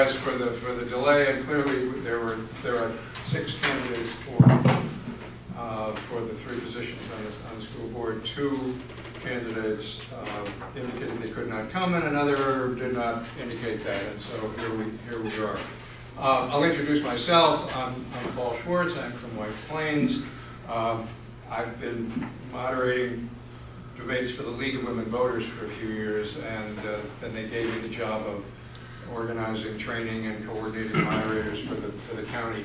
apologize for the delay, and clearly there are 6 candidates for the 3 positions on the school board. 2 candidates indicated they could not come, and another did not indicate that, and so here we are. I'll introduce myself. I'm Paul Schwartz. I'm from White Plains. I've been moderating debates for the League of Women Voters for a few years, and then they gave me the job of organizing training and coordinating moderators for the county.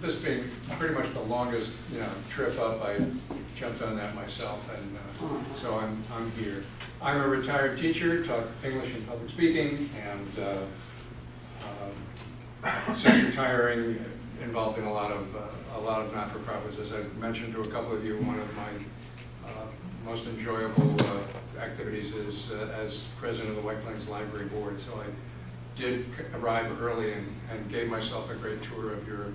This being pretty much the longest trip up, I jumped on that myself, and so I'm here. I'm a retired teacher, taught English and public speaking, and since retiring, involved in a lot of not-for-profits. As I mentioned to a couple of you, one of my most enjoyable activities is as president of the White Plains Library Board. So I did arrive early and gave myself a great tour of your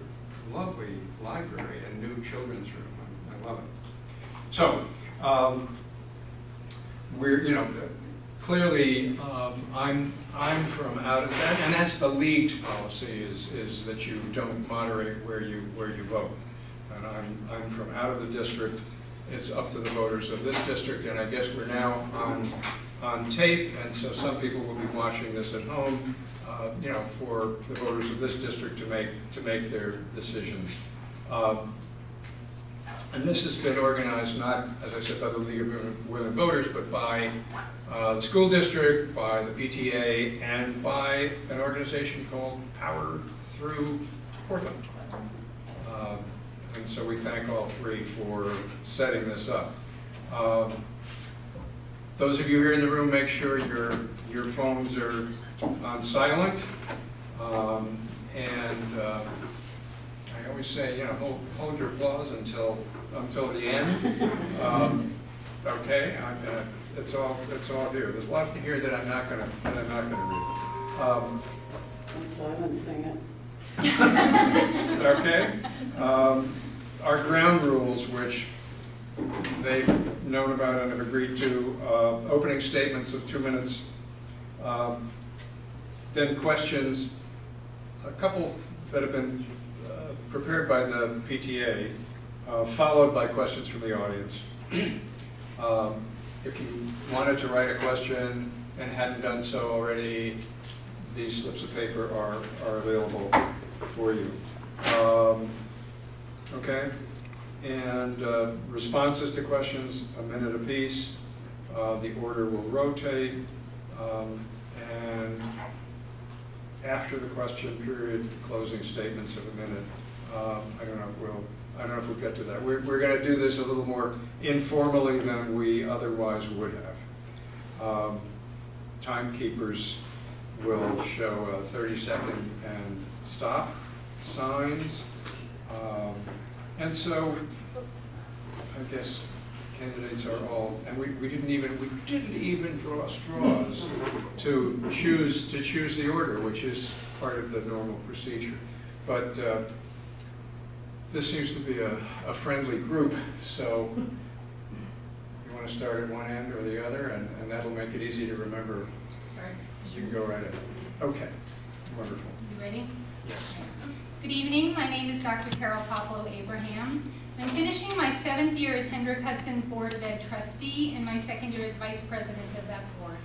lovely library and new children's room. I love it. So we're clearly I'm from out of that, and that's the league's policy is that you don't moderate where you vote. And I'm from out of the district. It's up to the voters of this district, and I guess we're now on tape, and so some people will be watching this at home, for the voters of this district to make their decisions. And this has been organized not, as I said, by the League of Women Voters, but by the school district, by the PTA, and by an organization called Power Through Portland. And so we thank all 3 for setting this up. Those of you here in the room, make sure your phones are on silent. And I always say, hold your applause until the end. Okay, it's all here. There's a lot here that I'm not gonna read. Silencing it. Okay. Our ground rules, which they've known about and have agreed to, opening statements of 2 minutes, then questions, a couple that have been prepared by the PTA, followed by questions from the audience. If you wanted to write a question and hadn't done so already, these slips of paper are available for you. Okay, and responses to questions, a minute apiece. The order will rotate, and after the question period, closing statements of a minute. I don't know if we'll get to that. We're going to do this a little more informally than we otherwise would have. Timekeepers will show a 30-second and stop signs. And so I guess candidates are all, and we didn't even draw straws to choose the order, which is part of the normal procedure. But this seems to be a friendly group, so you want to start at one end or the other, and that'll make it easy to remember. Start. You can go right ahead. Okay, wonderful. You ready? Yes. Good evening. My name is Dr. Carol Poplow Abraham. I'm finishing my 7th year as Hendrick Hudson Board of Ed trustee and my 2nd year as vice president of that board.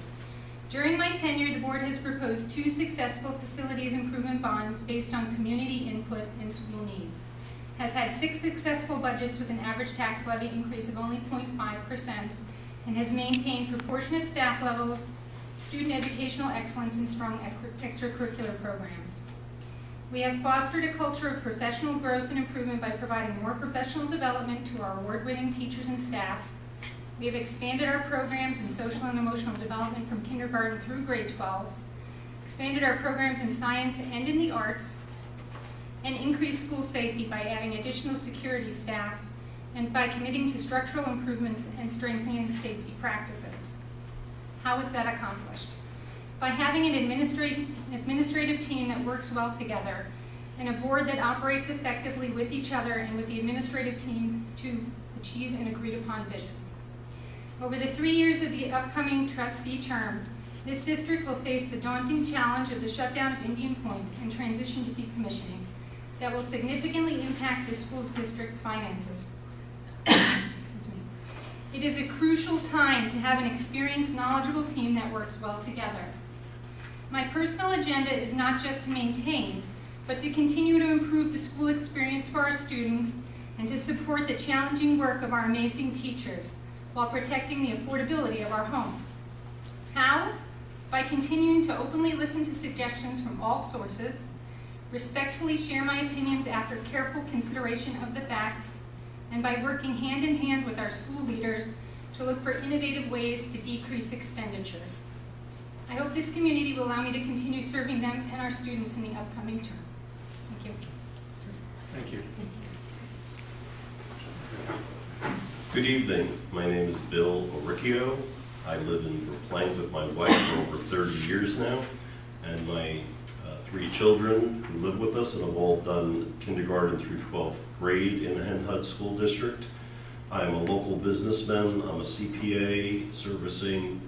During my tenure, the board has proposed 2 successful facilities improvement bonds based on community input and school needs, has had 6 successful budgets with an average tax levy increase of only 0.5%, and has maintained proportionate staff levels, student educational excellence, and strong extracurricular programs. We have fostered a culture of professional growth and improvement by providing more professional development to our award-winning teachers and staff. We have expanded our programs in social and emotional development from kindergarten through grade 12, expanded our programs in science and in the arts, and increased school safety by adding additional security staff and by committing to structural improvements and strengthening safety practices. How is that accomplished? By having an administrative team that works well together and a board that operates effectively with each other and with the administrative team to achieve an agreed upon vision. Over the 3 years of the upcoming trustee term, This district will face the daunting challenge of the shutdown of Indian Point and transition to decommissioning that will significantly impact the school district's finances. Excuse me. It is a crucial time to have an experienced, knowledgeable team that works well together. My personal agenda is not just to maintain, but to continue to improve the school experience for our students and to support the challenging work of our amazing teachers while protecting the affordability of our homes. How? By continuing to openly listen to suggestions from all sources, respectfully share my opinions after careful consideration of the facts, and by working hand in hand with our school leaders to look for innovative ways to decrease expenditures. I hope this community will allow me to continue serving them and our students in the upcoming term. Thank you. Thank you. Good evening. My name is Bill Oricchio. I live in Verplains with my wife for over 30 years now, and my 3 children who live with us and have all done kindergarten through 12th grade in the Hen Hud School District. I'm a local businessman. I'm a CPA servicing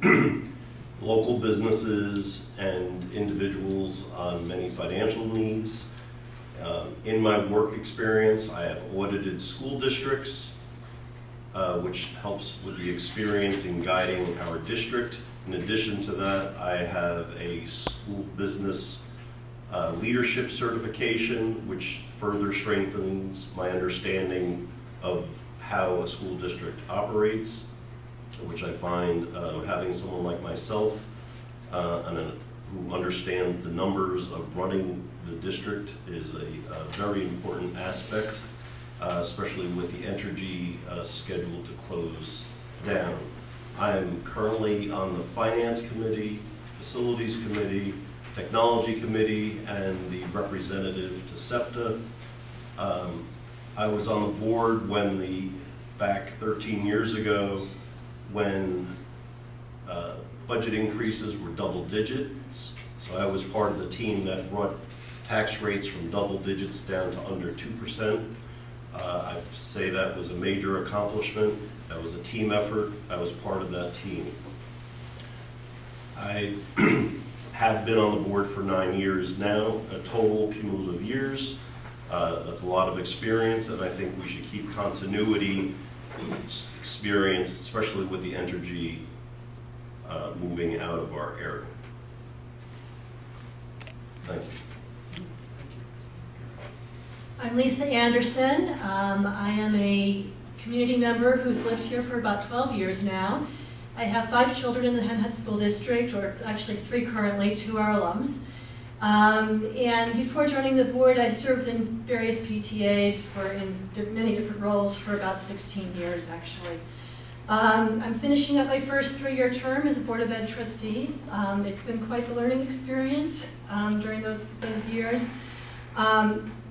local businesses and individuals on many financial needs. In my work experience, I have audited school districts, which helps with the experience in guiding our district. In addition to that, I have a school business leadership certification, which further strengthens my understanding of how a school district operates, which I find having someone like myself who understands the numbers of running the district is a very important aspect, especially with the Entergy scheduled to close down. I'm currently on the Finance Committee, Facilities Committee, Technology Committee, and the representative to SEPTA. I was on the board back 13 years ago when budget increases were double digits. So I was part of the team that brought tax rates from double digits down to under 2%. I say that was a major accomplishment. That was a team effort. I was part of that team. I have been on the board for 9 years now, a total cumulative years. That's a lot of experience, and I think we should keep continuity experience, especially with the Entergy moving out of our area. Thank you. I'm Lisa Anderson. I am a community member who's lived here for about 12 years now. I have 5 children in the Hen Hud School District, or actually 3 currently, 2 are alums. And before joining the board, I served in various PTAs in many different roles for about 16 years, actually. I'm finishing up my first 3-year term as a Board of Ed trustee. It's been quite the learning experience during those years.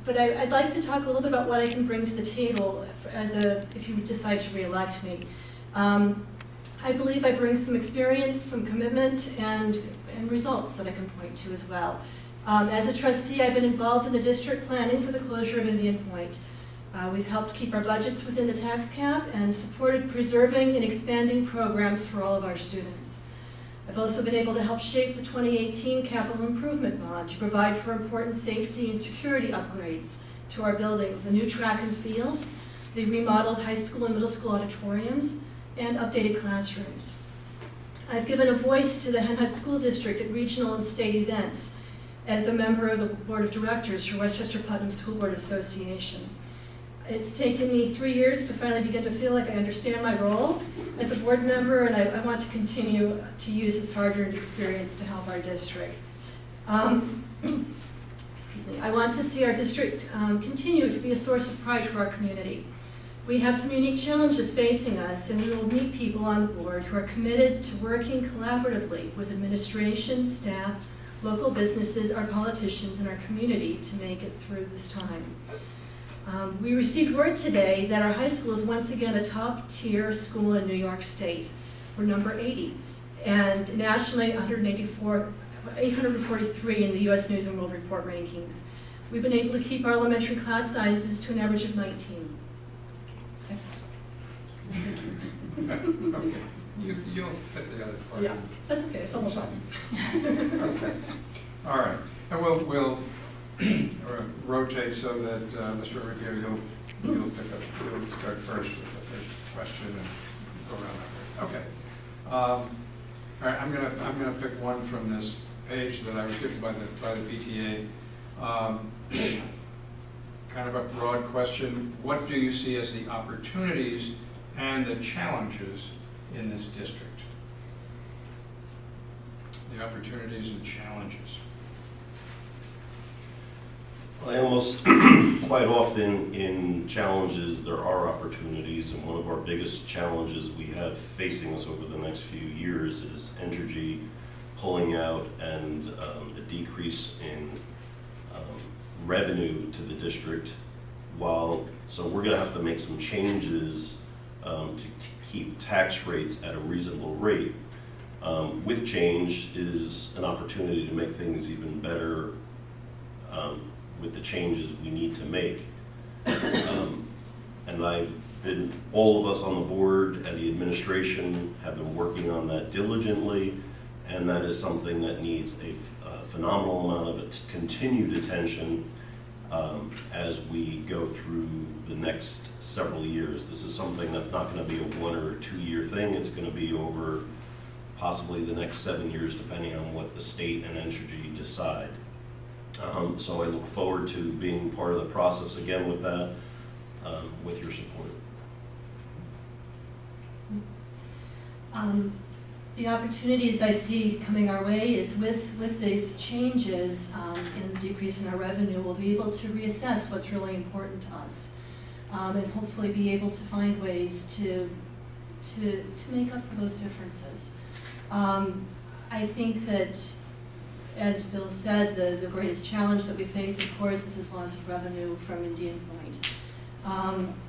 But I'd like to talk a little bit about what I can bring to the table if you decide to re-elect me. I believe I bring some experience, some commitment, and results that I can point to as well. As a trustee, I've been involved in the district planning for the closure of Indian Point. We've helped keep our budgets within the tax cap and supported preserving and expanding programs for all of our students. I've also been able to help shape the 2018 capital improvement bond to provide for important safety and security upgrades to our buildings, a new track and field, the remodeled high school and middle school auditoriums, and updated classrooms. I've given a voice to the Hen Hud School District at regional and state events as a member of the Board of Directors for Westchester Putnam School Board Association. It's taken me 3 years to finally begin to feel like I understand my role as a board member, and I want to continue to use this hard-earned experience to help our district. Excuse me. I want to see our district continue to be a source of pride for our community. We have some unique challenges facing us, and we will meet people on the board who are committed to working collaboratively with administration, staff, local businesses, our politicians, and our community to make it through this time. We received word today that our high school is once again a top-tier school in New York State. We're number 80, and nationally 843 in the U.S. News and World Report rankings. We've been able to keep our elementary class sizes to an average of 19. Okay. You'll fit the other part. Yeah, that's okay, it's almost fine. Okay, all right. And we'll rotate so that, Mr. Riccio, you'll start first with the first question and go around that way. Okay. All right, I'm gonna pick one from this page that I was given by the PTA. Kind of a broad question. What do you see as the opportunities and the challenges in this district? The opportunities and challenges. I almost quite often in challenges there are opportunities, and one of our biggest challenges we have facing us over the next few years is Entergy pulling out and a decrease in revenue to the district. So we're going to have to make some changes to keep tax rates at a reasonable rate. With change is an opportunity to make things even better with the changes we need to make. And all of us on the board and the administration have been working on that diligently, and that is something that needs a phenomenal amount of continued attention as we go through the next several years. This is something that's not going to be a 1 or 2 year thing. It's going to be over possibly the next 7 years, depending on what the state and Entergy decide. So I look forward to being part of the process again with that, with your support. The opportunities I see coming our way is with these changes in the decrease in our revenue, we'll be able to reassess what's really important to us, and hopefully be able to find ways to make up for those differences. I think that, as Bill said, the greatest challenge that we face, of course, is this loss of revenue from Indian Point.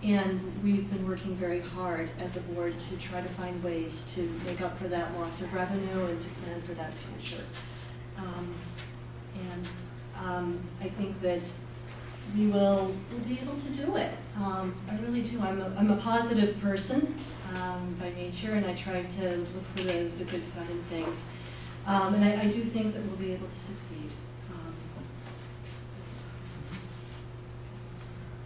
And we've been working very hard as a board to try to find ways to make up for that loss of revenue and to plan for that future. I think that we'll be able to do it. I really do. I'm a positive person by nature, and I try to look for the good side of things. And I do think that we'll be able to succeed.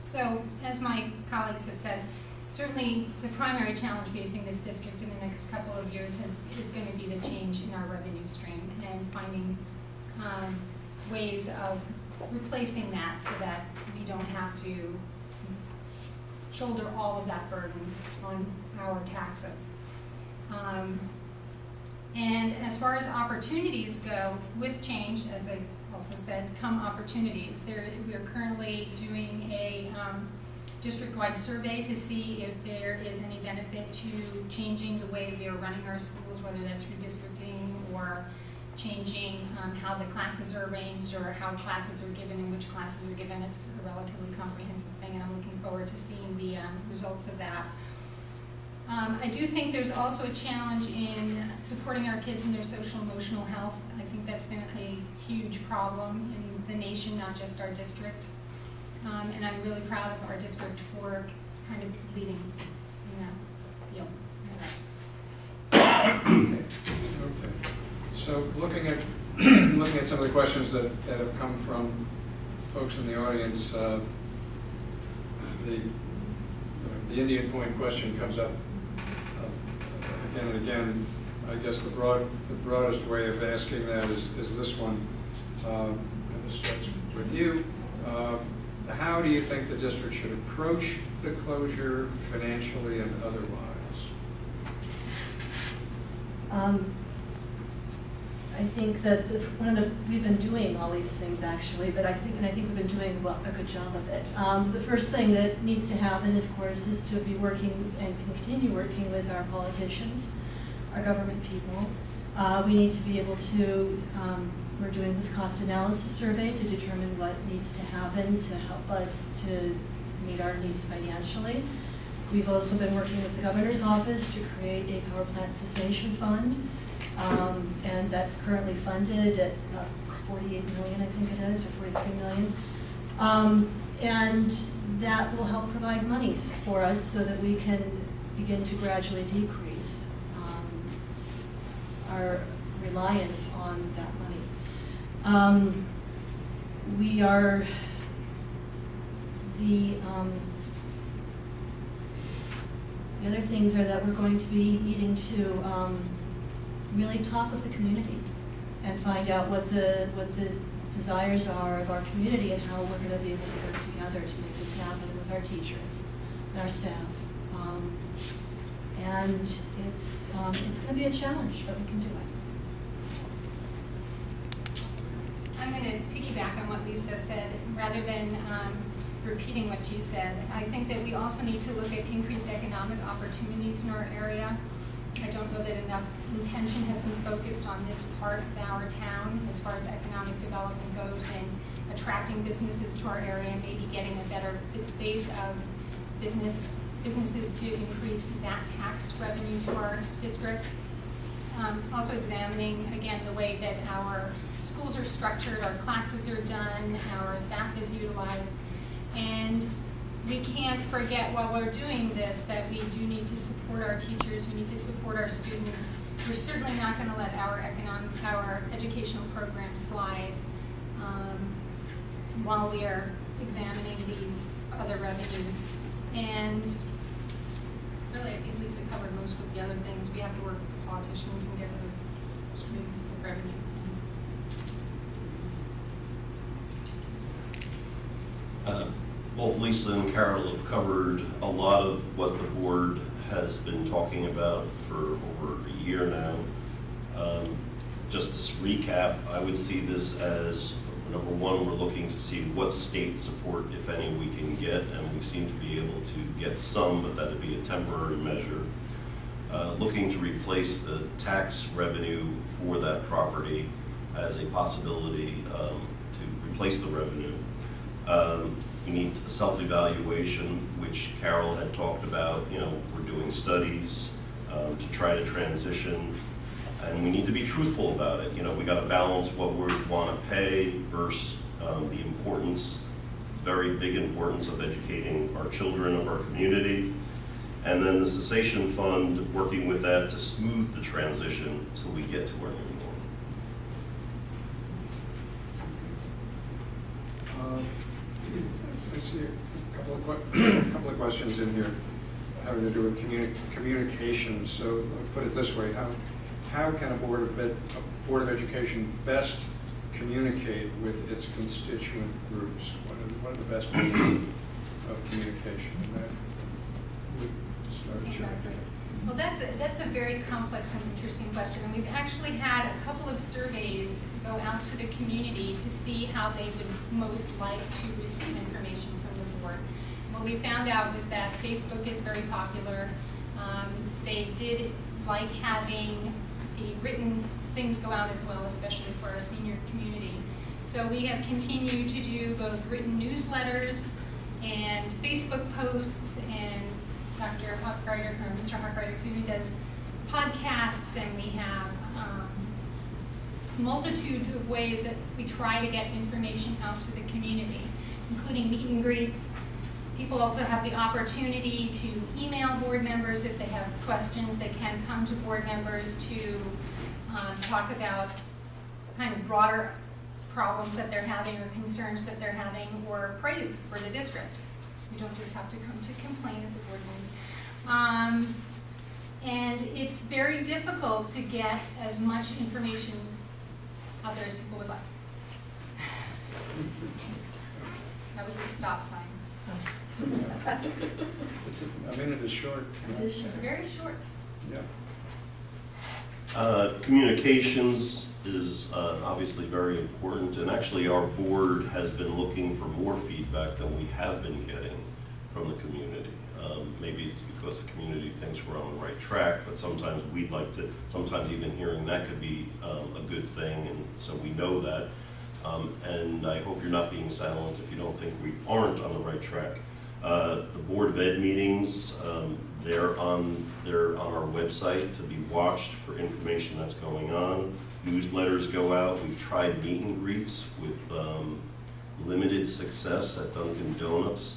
So, as my colleagues have said, certainly the primary challenge facing this district in the next couple of years is going to be the change in our revenue stream and finding ways of replacing that so that we don't have to shoulder all of that burden on our taxes. And as far as opportunities go, with change, as I also said, come opportunities. We are currently doing a district-wide survey to see if there is any benefit to changing the way we are running our schools, whether that's redistricting or changing how the classes are arranged or how classes are given and which classes are given. It's a relatively comprehensive thing, and I'm looking forward to seeing the results of that. I do think there's also a challenge in supporting our kids in their social emotional health. I think that's been a huge problem in the nation, not just our district. And I'm really proud of our district for kind of leading in that field. Okay. So looking at some of the questions that have come from folks in the audience, the Indian Point question comes up again and again. I guess the broadest way of asking that is this one, and this starts with you. How do you think the district should approach the closure financially and otherwise? I think that we've been doing all these things actually, but I think we've been doing a good job of it. The first thing that needs to happen, of course, is to be working and continue working with our politicians, our government people. We need to be able to, we're doing this cost analysis survey to determine what needs to happen to help us to meet our needs financially. We've also been working with the governor's office to create a power plant cessation fund. And that's currently funded at about 48 million, I think it is, or 43 million. And that will help provide monies for us so that we can begin to gradually decrease our reliance on that money. We are the other things are that we're going to be needing to really talk with the community and find out what the desires are of our community and how we're going to be able to work together to make this happen with our teachers and our staff. And it's going to be a challenge, but we can do it. I'm going to piggyback on what Lisa said rather than repeating what she said. I think that we also need to look at increased economic opportunities in our area. I don't know that enough intention has been focused on this part of our town as far as economic development goes and attracting businesses to our area and maybe getting a better base of businesses to increase that tax revenue to our district. Also examining, again, the way that our schools are structured, our classes are done, our staff is utilized. And we can't forget while we're doing this that we do need to support our teachers, we need to support our students. We're certainly not going to let our educational program slide while we are examining these other revenues. And really, I think Lisa covered most of the other things. We have to work with the politicians and get the streams of revenue. Both Lisa and Carol have covered a lot of what the board has been talking about for over a year now. Just to recap, I would see this as, number one, we're looking to see what state support, if any, we can get, and we seem to be able to get some, but that would be a temporary measure. Looking to replace the tax revenue for that property as a possibility to replace the revenue. We need a self-evaluation, which Carol had talked about. You know, we're doing studies to try to transition, and we need to be truthful about it. You know, we got to balance what we want to pay versus the importance, very big importance of educating our children of our community. And then the cessation fund, working with that to smooth the transition till we get to our new norm. I see a couple of questions in here having to do with communication. So I'll put it this way: how can a board of education best communicate with its constituent groups? What are the best means of communication? Well, that's a very complex and interesting question, and we've actually had a couple of surveys go out to the community to see how they would most like to receive information from the board. What we found out was that Facebook is very popular. They did like having the written things go out as well, especially for our senior community. So we have continued to do both written newsletters and Facebook posts, and Mr. Hochreiter, does podcasts, and we have multitudes of ways that we try to get information out to the community, including meet and greets. People also have the opportunity to email board members if they have questions. They can come to board members to talk about kind of broader problems that they're having or concerns that they're having, or praise for the district. You don't just have to come to complain at the board meetings. And it's very difficult to get as much information out there as people would like. That was the stop sign. A minute is short. It's very short. Yeah. Communications is obviously very important, and actually our board has been looking for more feedback than we have been getting from the community. Maybe it's because the community thinks we're on the right track, but sometimes we'd like to, sometimes even hearing that could be a good thing, and so we know that. And I hope you're not being silent if you don't think we aren't on the right track. The Board of Ed meetings, they're on our website to be watched for information that's going on. Newsletters go out. We've tried meet and greets with limited success at Dunkin' Donuts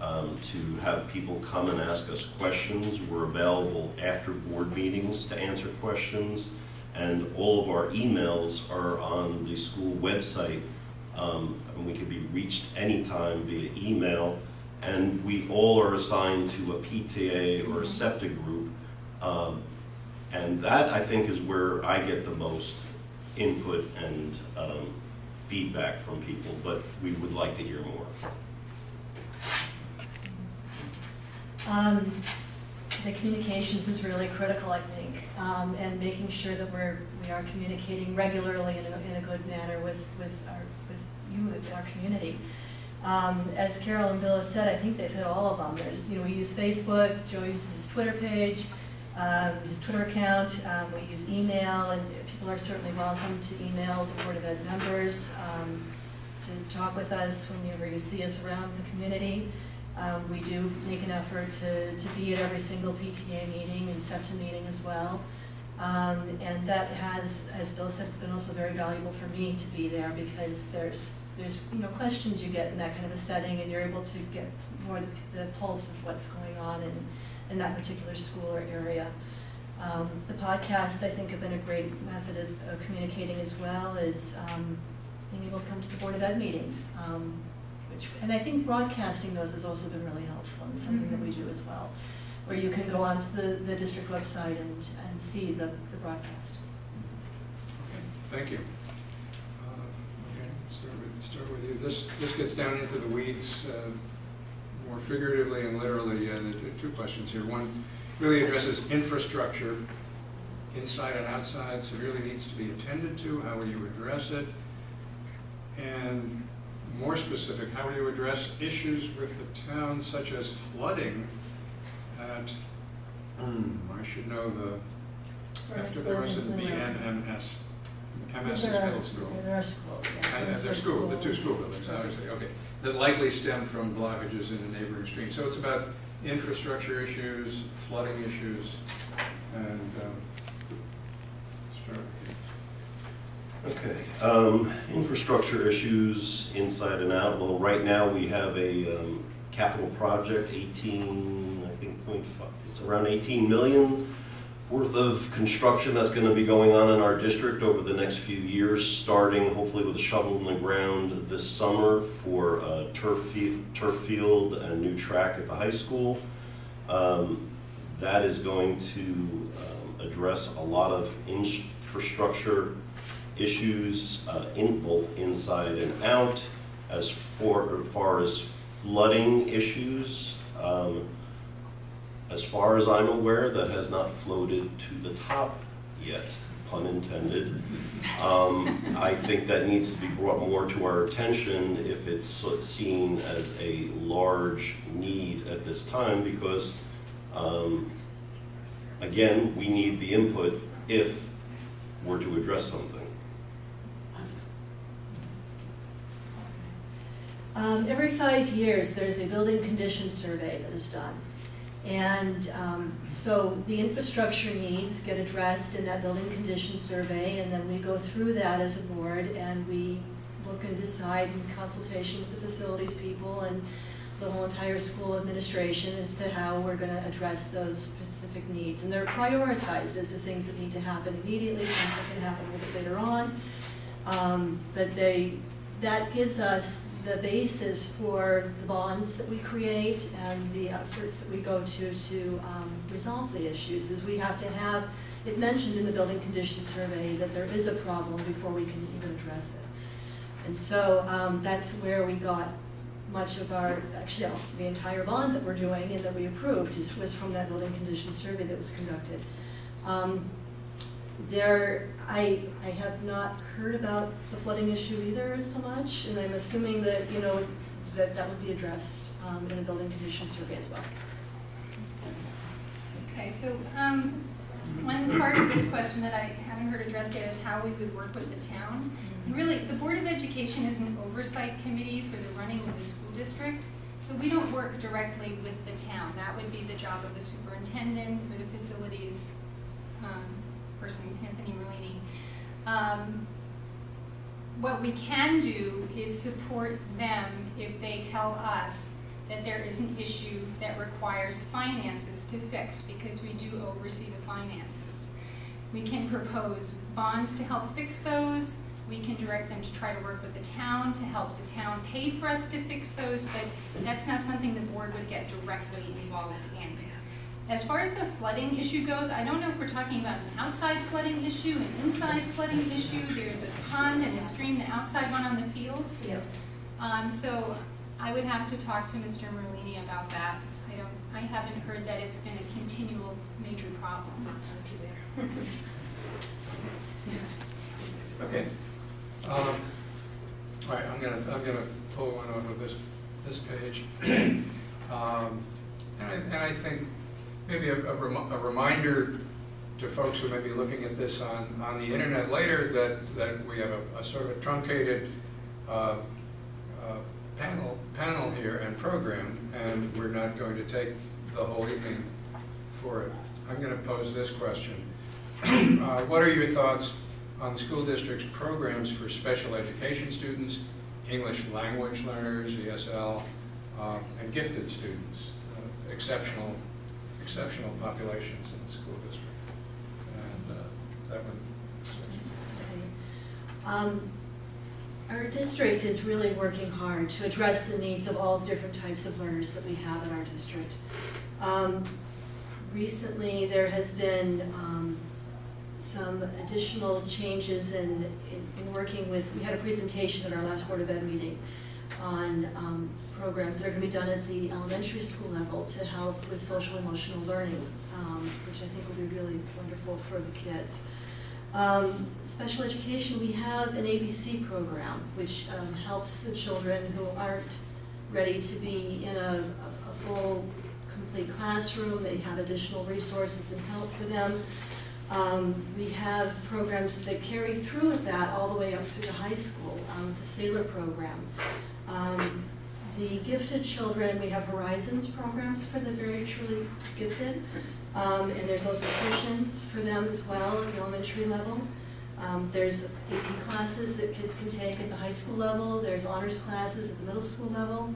to have people come and ask us questions. We're available after board meetings to answer questions, and all of our emails are on the school website, and we can be reached anytime via email, and we all are assigned to a PTA or a SEPTA group, and that, I think, is where I get the most input and feedback from people, but we would like to hear more. The communications is really critical, I think, and making sure that we are communicating regularly in a good manner with you, our community. As Carol and Bill have said, I think they've hit all of them. There's, we use Facebook. Joe uses his Twitter page, his Twitter account. We use email, and people are certainly welcome to email the Board of Ed members to talk with us whenever you see us around the community. We do make an effort to be at every single PTA meeting and SEPTA meeting as well. And that has, as Bill said, it's been also very valuable for me to be there, because there's questions you get in that kind of a setting, and you're able to get more the pulse of what's going on in that particular school or area. The podcasts, I think, have been a great method of communicating, as well as being able to come to the Board of Ed meetings. And I think broadcasting those has also been really helpful, and something that we do as well, where you can go onto the district website and see the broadcast. Okay, thank you. Okay, start with you. This gets down into the weeds more figuratively and literally. There's two questions here. One really addresses infrastructure, inside and outside, severely needs to be attended to. How will you address it? And more specific, how will you address issues with the town, such as flooding at, I should know after the rest of the BNMS. MS is middle school. There are schools, yeah. And their school, the two school buildings, obviously, okay. That likely stem from blockages in a neighboring stream. So it's about infrastructure issues, flooding issues, and start with you. Okay, infrastructure issues inside and out. Well, right now we have a capital project, 18, I think, it's around 18 million worth of construction that's going to be going on in our district over the next few years, starting hopefully with a shovel in the ground this summer for a turf field and new track at the high school. That is going to address a lot of infrastructure issues in both inside and out. As far as flooding issues, as far as I'm aware, that has not floated to the top yet, pun intended. I think that needs to be brought more to our attention if it's seen as a large need at this time, because again, we need the input if we're to address something. Every 5 years, there's a building condition survey that is done. And so the infrastructure needs get addressed in that building condition survey, and then we go through that as a board, and we look and decide in consultation with the facilities people and the whole entire school administration as to how we're going to address those specific needs. And they're prioritized as to things that need to happen immediately, things that can happen a little bit later on. But that gives us the basis for the bonds that we create and the efforts that we go to resolve the issues. Is we have to have it mentioned in the building condition survey that there is a problem before we can even address it. And so that's where we got much of our, actually the entire bond that we're doing and that we approved was from that building condition survey that was conducted. I have not heard about the flooding issue either so much, and I'm assuming that that would be addressed in a building condition survey as well. Okay, so one part of this question that I haven't heard addressed yet is how we would work with the town. And really, the Board of Education is an oversight committee for the running of the school district, so we don't work directly with the town. That would be the job of the superintendent or the facilities person, Anthony Merlini. What we can do is support them if they tell us that there is an issue that requires finances to fix, because we do oversee the finances. We can propose bonds to help fix those. We can direct them to try to work with the town to help the town pay for us to fix those, but that's not something the board would get directly involved in. As far as the flooding issue goes, I don't know if we're talking about an outside flooding issue, an inside flooding issue. There's a pond and a stream, the outside one on the fields. Yes. So I would have to talk to Mr. Merlini about that. I haven't heard that it's been a continual major problem. Okay. All right, I'm gonna pull one off of this page, and I think maybe a reminder to folks who may be looking at this on the internet later that we have a sort of a truncated panel here and program, and we're not going to take the whole evening for it. I'm going to pose this question. What are your thoughts on the school district's programs for special education students, English language learners, ESL, and gifted students, exceptional populations in the school district? And that one. Okay. Our district is really working hard to address the needs of all different types of learners that we have in our district. Recently, there has been some additional changes in working with, we had a presentation at our last Board of Ed meeting on programs that are going to be done at the elementary school level to help with social emotional learning, which I think will be really wonderful for the kids. Special education, we have an ABC program which helps the children who aren't ready to be in a full, complete classroom. They have additional resources and help for them. We have programs that carry through with that all the way up through the high school, the Sailor program. The gifted children, we have Horizons programs for the very truly gifted. And there's also tuitions for them as well at the elementary level. There's AP classes that kids can take at the high school level. There's honors classes at the middle school level.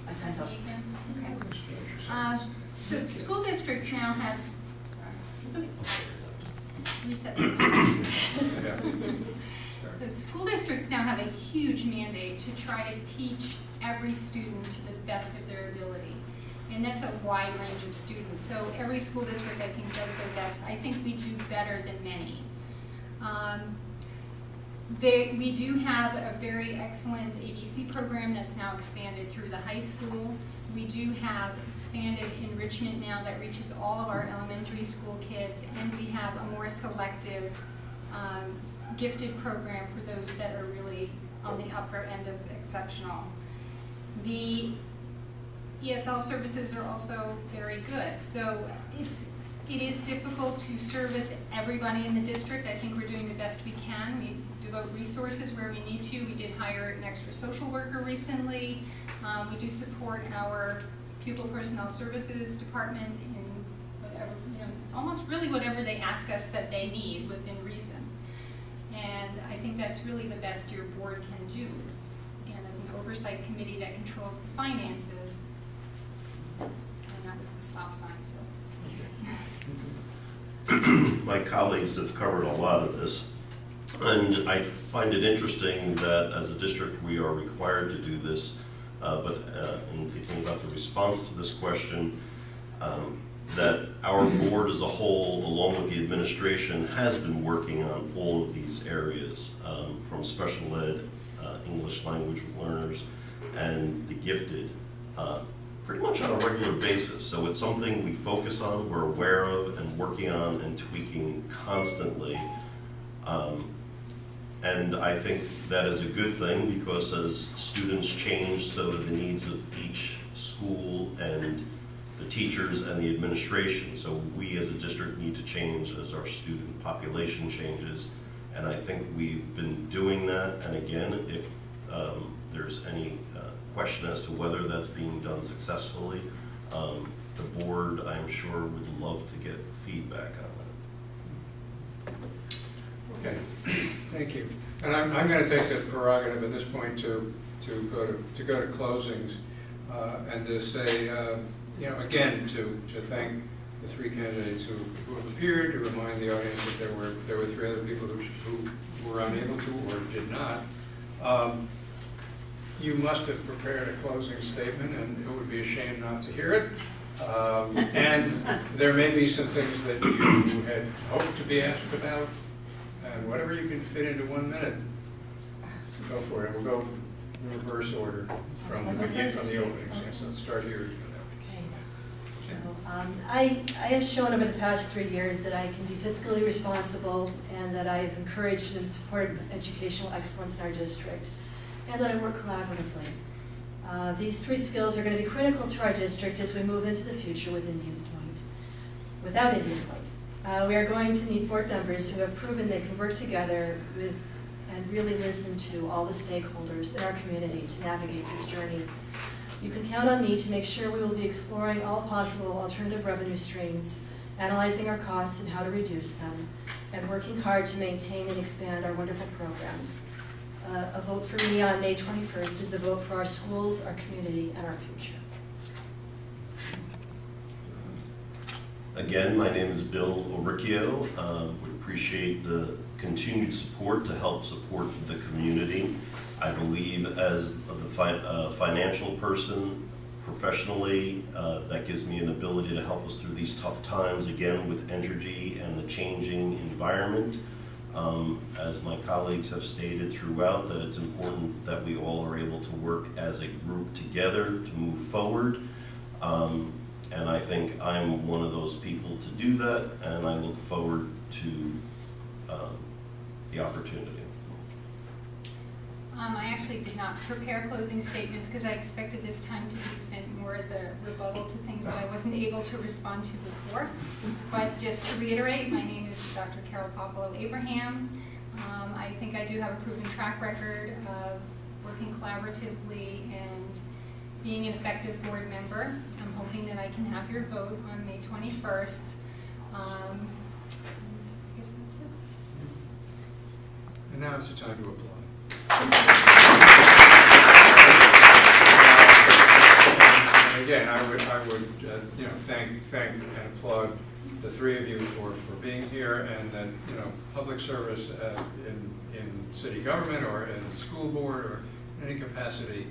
My time's up. Okay. So school districts now have, sorry, reset the time. The school districts now have a huge mandate to try to teach every student to the best of their ability. And that's a wide range of students. So every school district, I think, does their best. I think we do better than many. We do have a very excellent ABC program that's now expanded through the high school. We do have expanded enrichment now that reaches all of our elementary school kids, and we have a more selective gifted program for those that are really on the upper end of exceptional. The ESL services are also very good. So it is difficult to service everybody in the district. I think we're doing the best we can. We devote resources where we need to. We did hire an extra social worker recently. We do support our pupil personnel services department in whatever, almost really whatever they ask us that they need within reason. And I think that's really the best your board can do is, again, as an oversight committee that controls the finances. And that was the stop sign, so. My colleagues have covered a lot of this, and I find it interesting that as a district we are required to do this, but in thinking about the response to this question, that our board as a whole, along with the administration, has been working on all of these areas, from special ed, English language learners, and the gifted, pretty much on a regular basis. So it's something we focus on, we're aware of, and working on and tweaking constantly. And I think that is a good thing, because as students change, so do the needs of each school and the teachers and the administration. So we as a district need to change as our student population changes. And I think we've been doing that. And again, if there's any question as to whether that's being done successfully, the board, I'm sure, would love to get feedback on that. Okay, thank you. And I'm going to take the prerogative at this point to go to closings and to say, again, to thank the three candidates who have appeared, to remind the audience that there were three other people who were unable to or did not. You must have prepared a closing statement, and it would be a shame not to hear it. And there may be some things that you had hoped to be asked about, and whatever you can fit into 1 minute, go for it. We'll go in reverse order from the openings. Yes, let's start here. Okay. So, I have shown over the past 3 years that I can be fiscally responsible, and that I have encouraged and supported educational excellence in our district, and that I work collaboratively. These 3 skills are going to be critical to our district as we move into the future with Indian Point. Without Indian Point, we are going to need board members who have proven they can work together with and really listen to all the stakeholders in our community to navigate this journey. You can count on me to make sure we will be exploring all possible alternative revenue streams, analyzing our costs and how to reduce them, and working hard to maintain and expand our wonderful programs. A vote for me on May 21st is a vote for our schools, our community, and our future. Again, my name is Bill Oricchio. We appreciate the continued support to help support the community. I believe as the financial person, professionally, that gives me an ability to help us through these tough times, again, with energy and the changing environment. As my colleagues have stated throughout, that it's important that we all are able to work as a group together to move forward. And I think I'm one of those people to do that, and I look forward to the opportunity. I actually did not prepare closing statements because I expected this time to be spent more as a rebuttal to things that I wasn't able to respond to before. But just to reiterate, my name is Dr. Carol Popolo Abraham. I think I do have a proven track record of working collaboratively and being an effective board member. I'm hoping that I can have your vote on May 21st. I guess that's it. And now it's the time to applaud. And again, I would thank and applaud the 3 of you for being here, and that public service in city government or in school board or in any capacity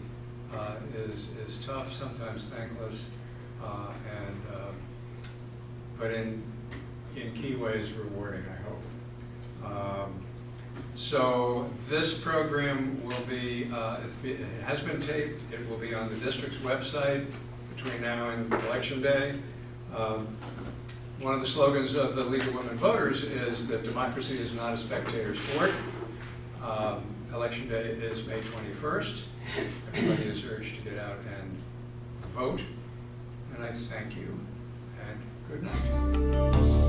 is tough, sometimes thankless, but in key ways rewarding, I hope. So this program will be, it has been taped. It will be on the district's website between now and Election Day. One of the slogans of the League of Women Voters is that democracy is not a spectator sport. Election Day is May 21st. Everybody is urged to get out and vote. And I thank you, and good night.